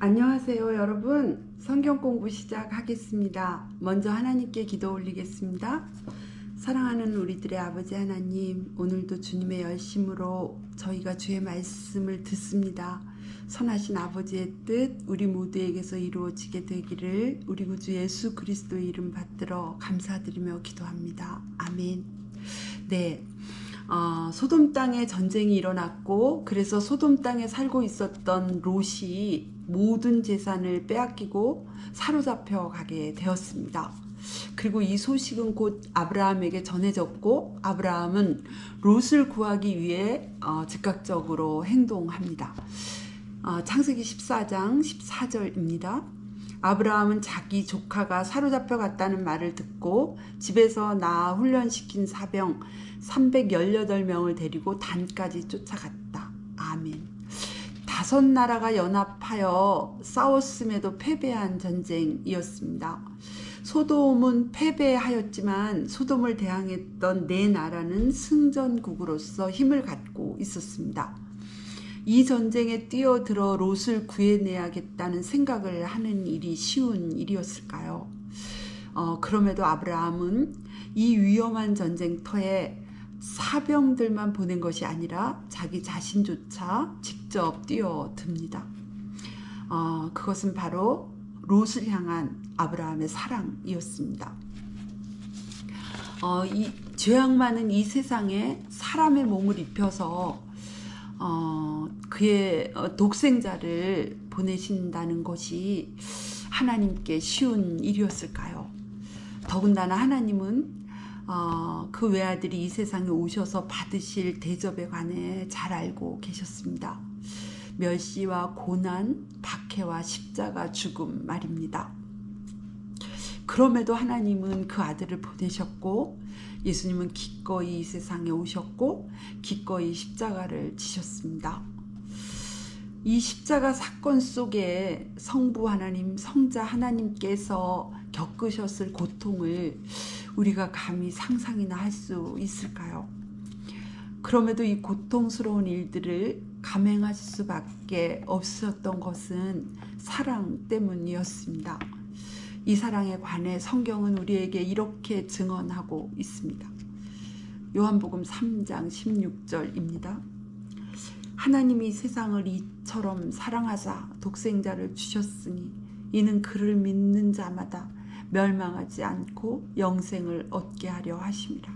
안녕하세요, 여러분. 성경 공부 시작하겠습니다. 먼저 하나님께 기도 올리겠습니다. 사랑하는 우리들의 아버지 하나님, 오늘도 주님의 열심으로 저희가 주의 말씀을 듣습니다. 선하신 아버지의 뜻 우리 모두에게서 이루어지게 되기를 우리 구주 예수 그리스도의 이름 받들어 감사드리며 기도합니다. 아멘. 네. 소돔 땅에 전쟁이 일어났고, 그래서 소돔 땅에 살고 있었던 롯이 모든 재산을 빼앗기고 사로잡혀 가게 되었습니다. 그리고 이 소식은 곧 아브라함에게 전해졌고, 아브라함은 롯을 구하기 위해 즉각적으로 행동합니다. 창세기 14장 14절입니다. 아브라함은 자기 조카가 사로잡혀 갔다는 말을 듣고 집에서 낳아 훈련시킨 사병 318명을 데리고 단까지 쫓아갔다. 아멘. 5나라가 연합하여 싸웠음에도 패배한 전쟁이었습니다. 소돔은 패배하였지만 소돔을 대항했던 4나라는 승전국으로서 힘을 갖고 있었습니다. 이 전쟁에 뛰어들어 롯을 구해내야겠다는 생각을 하는 일이 쉬운 일이었을까요? 그럼에도 아브라함은 이 위험한 전쟁터에 사병들만 보낸 것이 아니라 자기 자신조차 직접 뛰어듭니다. 그것은 바로 롯을 향한 아브라함의 사랑이었습니다. 이 죄악 많은 이 세상에 사람의 몸을 입혀서 그의 독생자를 보내신다는 것이 하나님께 쉬운 일이었을까요? 더군다나 하나님은 그 외아들이 이 세상에 오셔서 받으실 대접에 관해 잘 알고 계셨습니다. 멸시와 고난, 박해와 십자가 죽음 말입니다. 그럼에도 하나님은 그 아들을 보내셨고, 예수님은 기꺼이 이 세상에 오셨고 기꺼이 십자가를 지셨습니다. 이 십자가 사건 속에 성부 하나님, 성자 하나님께서 겪으셨을 고통을 우리가 감히 상상이나 할 수 있을까요? 그럼에도 이 고통스러운 일들을 감행할 수밖에 없었던 것은 사랑 때문이었습니다. 이 사랑에 관해 성경은 우리에게 이렇게 증언하고 있습니다. 요한복음 3장 16절입니다. 하나님이 세상을 이처럼 사랑하사 독생자를 주셨으니 이는 그를 믿는 자마다 멸망하지 않고 영생을 얻게 하려 하심이라.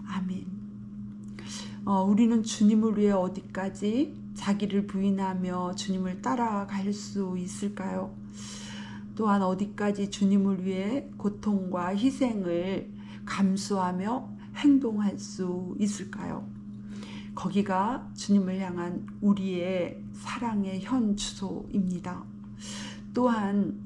아멘. 우리는 주님을 위해 어디까지 자기를 부인하며 주님을 따라갈 수 있을까요? 또한 어디까지 주님을 위해 고통과 희생을 감수하며 행동할 수 있을까요? 거기가 주님을 향한 우리의 사랑의 현 주소입니다. 또한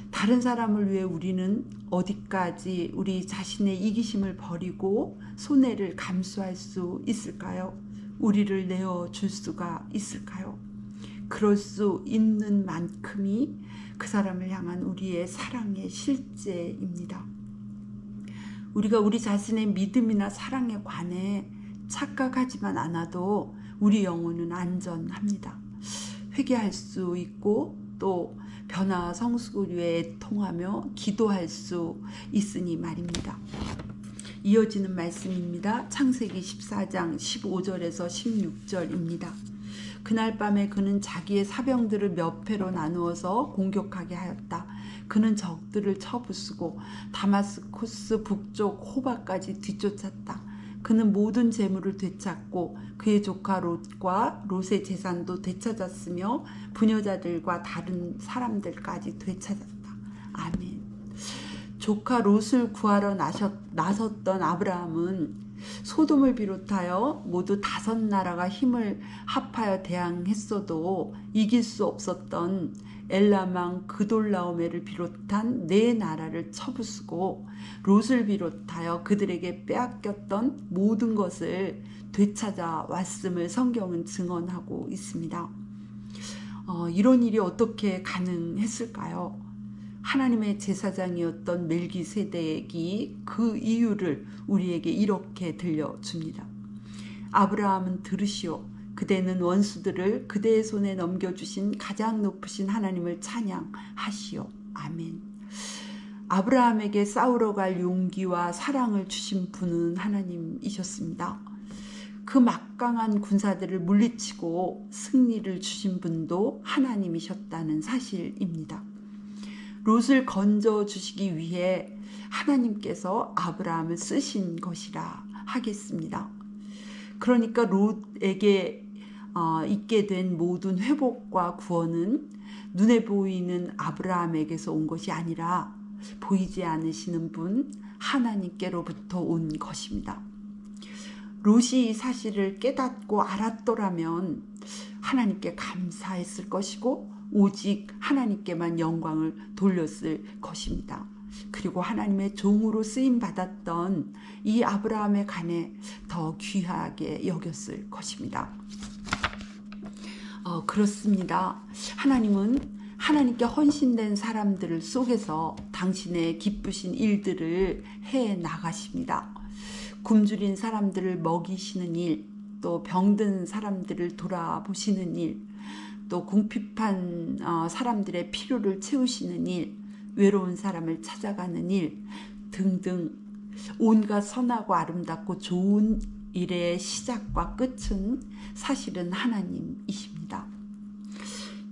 다른 사람을 위해 우리는 어디까지 우리 자신의 이기심을 버리고 손해를 감수할 수 있을까요? 우리를 내어줄 수가 있을까요? 그럴 수 있는 만큼이 그 사람을 향한 우리의 사랑의 실제입니다. 우리가 우리 자신의 믿음이나 사랑에 관해 착각하지만 않아도 우리 영혼은 안전합니다. 회개할 수 있고 또 변화와 성숙을 위해 애통하며 기도할 수 있으니 말입니다. 이어지는 말씀입니다. 창세기 14장 15절에서 16절입니다. 그날 밤에 그는 자기의 사병들을 몇 패로 나누어서 공격하게 하였다. 그는 적들을 쳐부수고 다마스쿠스 북쪽 호바까지 뒤쫓았다. 그는 모든 재물을 되찾고 그의 조카 롯과 롯의 재산도 되찾았으며 부녀자들과 다른 사람들까지 되찾았다. 아멘. 조카 롯을 구하러 나섰던 아브라함은 소돔을 비롯하여 모두 5나라가 힘을 합하여 대항했어도 이길 수 없었던 엘라망 그돌라오메를 비롯한 4나라를 쳐부수고 롯을 비롯하여 그들에게 빼앗겼던 모든 것을 되찾아 왔음을 성경은 증언하고 있습니다. 이런 일이 어떻게 가능했을까요? 하나님의 제사장이었던 멜기세덱이 그 이유를 우리에게 이렇게 들려줍니다. 아브라함은 들으시오. 그대는 원수들을 그대의 손에 넘겨주신 가장 높으신 하나님을 찬양하시오. 아멘. 아브라함에게 싸우러 갈 용기와 사랑을 주신 분은 하나님이셨습니다. 그 막강한 군사들을 물리치고 승리를 주신 분도 하나님이셨다는 사실입니다. 롯을 건져 주시기 위해 하나님께서 아브라함을 쓰신 것이라 하겠습니다. 그러니까 롯에게 있게 된 모든 회복과 구원은 눈에 보이는 아브라함에게서 온 것이 아니라 보이지 않으시는 분 하나님께로부터 온 것입니다. 롯이 이 사실을 깨닫고 알았더라면 하나님께 감사했을 것이고 오직 하나님께만 영광을 돌렸을 것입니다. 그리고 하나님의 종으로 쓰임받았던 이 아브라함에 관해 더 귀하게 여겼을 것입니다. 그렇습니다. 하나님은 하나님께 헌신된 사람들 속에서 당신의 기쁘신 일들을 해 나가십니다. 굶주린 사람들을 먹이시는 일, 또 병든 사람들을 돌아보시는 일, 또 궁핍한 사람들의 필요를 채우시는 일, 외로운 사람을 찾아가는 일 등등 온갖 선하고 아름답고 좋은 일의 시작과 끝은 사실은 하나님이십니다.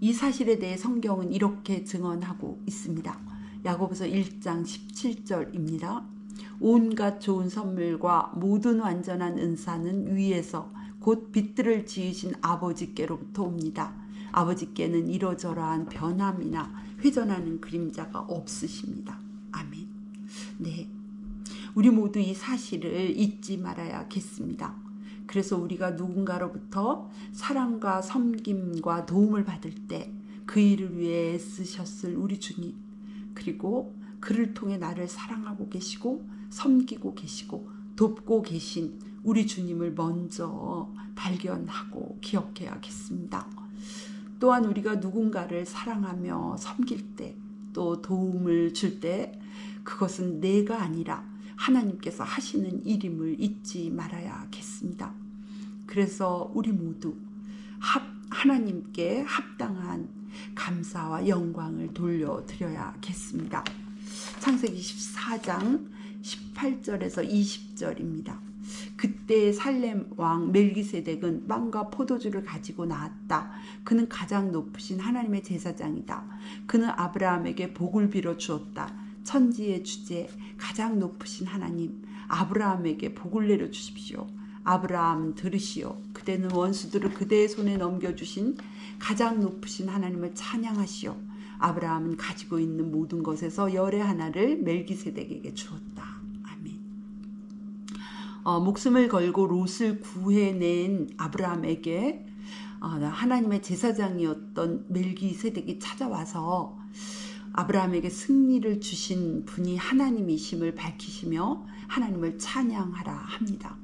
이 사실에 대해 성경은 이렇게 증언하고 있습니다. 야고보서 1장 17절입니다. 온갖 좋은 선물과 모든 완전한 은사는 위에서 곧 빛들을 지으신 아버지께로부터 옵니다. 아버지께는 이러저러한 변함이나 회전하는 그림자가 없으십니다. 아멘. 네, 우리 모두 이 사실을 잊지 말아야겠습니다. 그래서 우리가 누군가로부터 사랑과 섬김과 도움을 받을 때 그 일을 위해 애쓰셨을 우리 주님, 그리고 그를 통해 나를 사랑하고 계시고 섬기고 계시고 돕고 계신 우리 주님을 먼저 발견하고 기억해야겠습니다. 또한 우리가 누군가를 사랑하며 섬길 때, 또 도움을 줄 때 그것은 내가 아니라 하나님께서 하시는 일임을 잊지 말아야겠습니다. 그래서 우리 모두 하나님께 합당한 감사와 영광을 돌려드려야겠습니다. 창세기 14장 18절에서 20절입니다. 그때 살렘 왕 멜기세덱은 빵과 포도주를 가지고 나왔다. 그는 가장 높으신 하나님의 제사장이다. 그는 아브라함에게 복을 빌어 주었다. 천지의 주제 가장 높으신 하나님, 아브라함에게 복을 내려 주십시오. 아브라함은 들으시오. 그대는 원수들을 그대의 손에 넘겨주신 가장 높으신 하나님을 찬양하시오. 아브라함은 가지고 있는 모든 것에서 열의 하나를 멜기세덱에게 주었다. 아멘. 목숨을 걸고 롯을 구해낸 아브라함에게 하나님의 제사장이었던 멜기세덱이 찾아와서 아브라함에게 승리를 주신 분이 하나님이심을 밝히시며 하나님을 찬양하라 합니다.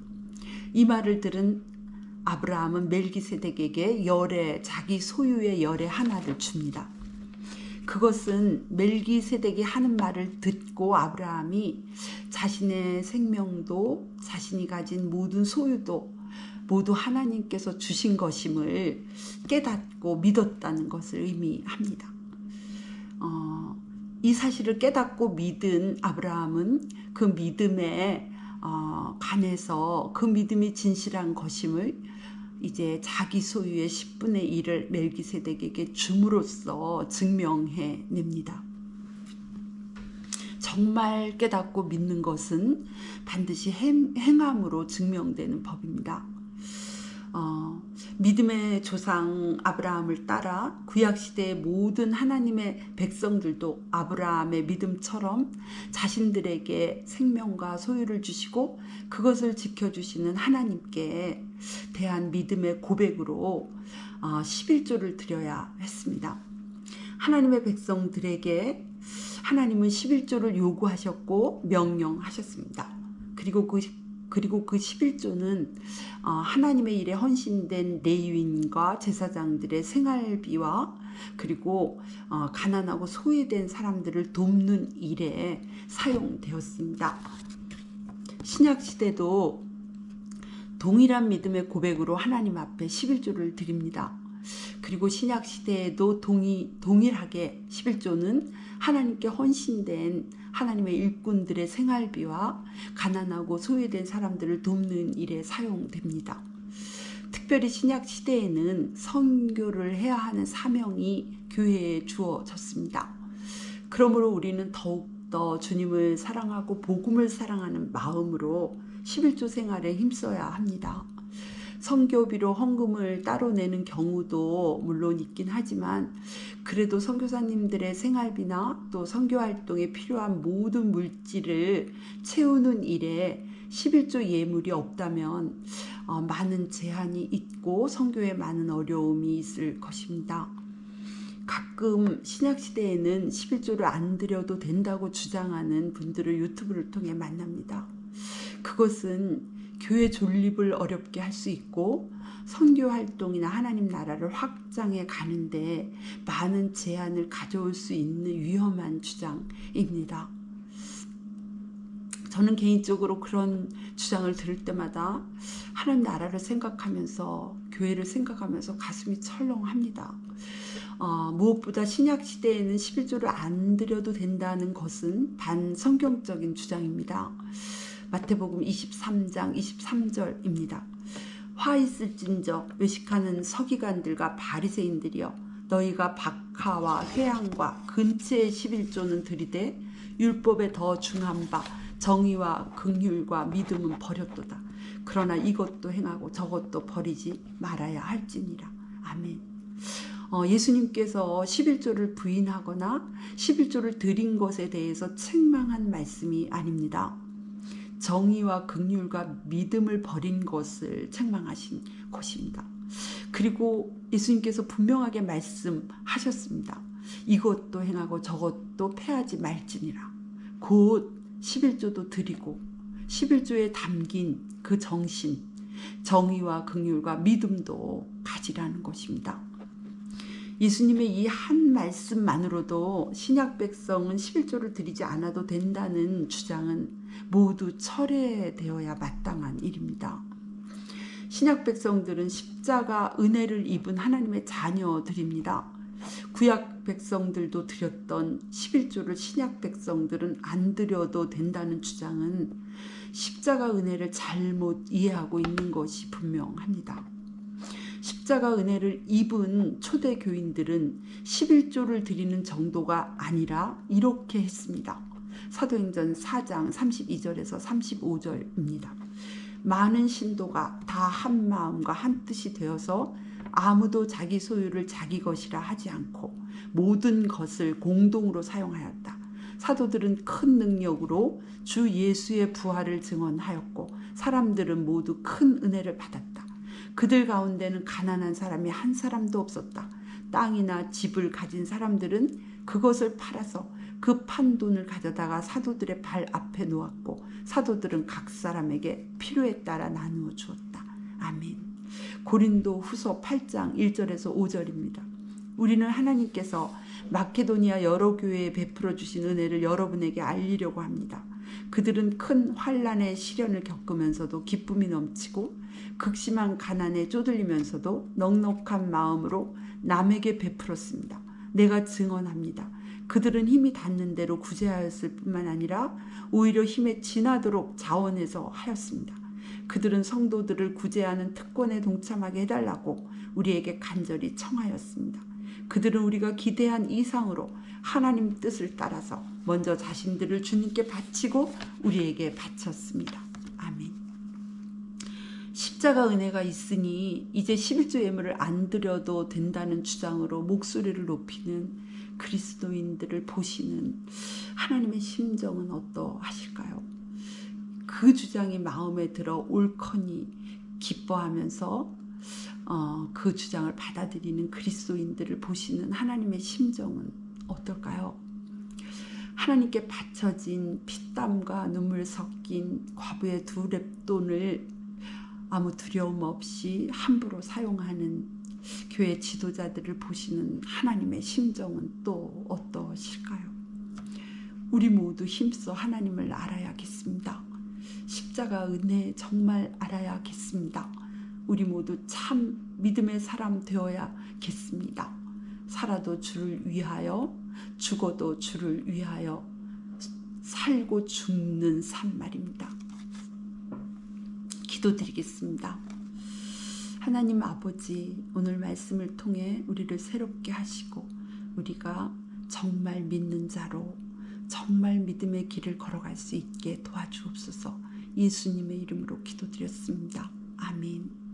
이 말을 들은 아브라함은 멜기세덱에게 자기 소유의 열의 하나를 줍니다. 그것은 멜기세덱이 하는 말을 듣고 아브라함이 자신의 생명도 자신이 가진 모든 소유도 모두 하나님께서 주신 것임을 깨닫고 믿었다는 것을 의미합니다. 이 사실을 깨닫고 믿은 아브라함은 그 믿음에 관해서 그 믿음이 진실한 것임을 이제 자기 소유의 10분의 1을 멜기세덱에게 줌으로써 증명해 냅니다. 정말 깨닫고 믿는 것은 반드시 행함으로 증명되는 법입니다. 믿음의 조상 아브라함을 따라 구약시대의 모든 하나님의 백성들도 아브라함의 믿음처럼 자신들에게 생명과 소유를 주시고 그것을 지켜주시는 하나님께 대한 믿음의 고백으로 11조를 드려야 했습니다. 하나님의 백성들에게 하나님은 11조를 요구하셨고 명령하셨습니다. 그리고 그 11조는 하나님의 일에 헌신된 레위인과 제사장들의 생활비와 그리고 가난하고 소외된 사람들을 돕는 일에 사용되었습니다. 신약시대도 동일한 믿음의 고백으로 하나님 앞에 11조를 드립니다. 그리고 신약 시대에도 동일하게 11조는 하나님께 헌신된 하나님의 일꾼들의 생활비와 가난하고 소외된 사람들을 돕는 일에 사용됩니다. 특별히 신약 시대에는 선교를 해야 하는 사명이 교회에 주어졌습니다. 그러므로 우리는 더욱더 주님을 사랑하고 복음을 사랑하는 마음으로 11조 생활에 힘써야 합니다. 선교비로 헌금을 따로 내는 경우도 물론 있긴 하지만 그래도 선교사님들의 생활비나 또 선교활동에 필요한 모든 물질을 채우는 일에 11조 예물이 없다면 많은 제한이 있고 선교에 많은 어려움이 있을 것입니다. 가끔 신약시대에는 11조를 안 드려도 된다고 주장하는 분들을 유튜브를 통해 만납니다. 그것은 교회 존립을 어렵게 할 수 있고 선교 활동이나 하나님 나라를 확장해 가는데 많은 제한을 가져올 수 있는 위험한 주장입니다. 저는 개인적으로 그런 주장을 들을 때마다 하나님 나라를 생각하면서 교회를 생각하면서 가슴이 철렁합니다. 무엇보다 신약 시대에는 11조를 안 드려도 된다는 것은 반성경적인 주장입니다. 마태복음 23장 23절입니다. 화 있을진저 외식하는 서기관들과 바리새인들이여 너희가 박하와 회향과 근체의 11조는 드리되 율법에 더 중한 바 정의와 긍휼과 믿음은 버렸도다. 그러나 이것도 행하고 저것도 버리지 말아야 할지니라. 아멘. 예수님께서 11조를 부인하거나 11조를 드린 것에 대해서 책망한 말씀이 아닙니다. 정의와 긍휼과 믿음을 버린 것을 책망하신 것입니다. 그리고 예수님께서 분명하게 말씀하셨습니다. 이것도 행하고 저것도 패하지 말지니라. 곧 11조도 드리고 11조에 담긴 그 정신, 정의와 긍휼과 믿음도 가지라는 것입니다. 예수님의 이 한 말씀만으로도 신약 백성은 11조를 드리지 않아도 된다는 주장은 모두 철회되어야 마땅한 일입니다. 신약 백성들은 십자가 은혜를 입은 하나님의 자녀들입니다. 구약 백성들도 드렸던 11조를 신약 백성들은 안 드려도 된다는 주장은 십자가 은혜를 잘못 이해하고 있는 것이 분명합니다. 십자가 은혜를 입은 초대 교인들은 11조를 드리는 정도가 아니라 이렇게 했습니다. 사도행전 4장 32절에서 35절입니다. 많은 신도가 다 한 마음과 한 뜻이 되어서 아무도 자기 소유를 자기 것이라 하지 않고 모든 것을 공동으로 사용하였다. 사도들은 큰 능력으로 주 예수의 부활을 증언하였고 사람들은 모두 큰 은혜를 받았다. 그들 가운데는 가난한 사람이 한 사람도 없었다. 땅이나 집을 가진 사람들은 그것을 팔아서 그 판 돈을 가져다가 사도들의 발 앞에 놓았고 사도들은 각 사람에게 필요에 따라 나누어 주었다. 아멘. 고린도 후서 8장 1절에서 5절입니다. 우리는 하나님께서 마케도니아 여러 교회에 베풀어 주신 은혜를 여러분에게 알리려고 합니다. 그들은 큰 환난의 시련을 겪으면서도 기쁨이 넘치고 극심한 가난에 쪼들리면서도 넉넉한 마음으로 남에게 베풀었습니다. 내가 증언합니다. 그들은 힘이 닿는 대로 구제하였을 뿐만 아니라 오히려 힘에 지나도록 자원해서 하였습니다. 그들은 성도들을 구제하는 특권에 동참하게 해달라고 우리에게 간절히 청하였습니다. 그들은 우리가 기대한 이상으로 하나님 뜻을 따라서 먼저 자신들을 주님께 바치고 우리에게 바쳤습니다. 아멘. 십자가 은혜가 있으니 이제 11조 예물을 안 드려도 된다는 주장으로 목소리를 높이는 그리스도인들을 보시는 하나님의 심정은 어떠하실까요? 그 주장이 마음에 들어 옳거니 기뻐하면서 그 주장을 받아들이는 그리스도인들을 보시는 하나님의 심정은 어떨까요? 하나님께 바쳐진 피땀과 눈물 섞인 과부의 2렙돈을 아무 두려움 없이 함부로 사용하는 교회 지도자들을 보시는 하나님의 심정은 또 어떠실까요? 우리 모두 힘써 하나님을 알아야겠습니다. 십자가 은혜 정말 알아야겠습니다. 우리 모두 참 믿음의 사람 되어야겠습니다. 살아도 주를 위하여, 죽어도 주를 위하여 살고 죽는 삶 말입니다. 기도드리겠습니다. 하나님 아버지, 오늘 말씀을 통해 우리를 새롭게 하시고 우리가 정말 믿는 자로 정말 믿음의 길을 걸어갈 수 있게 도와주옵소서. 예수님의 이름으로 기도드렸습니다. 아멘.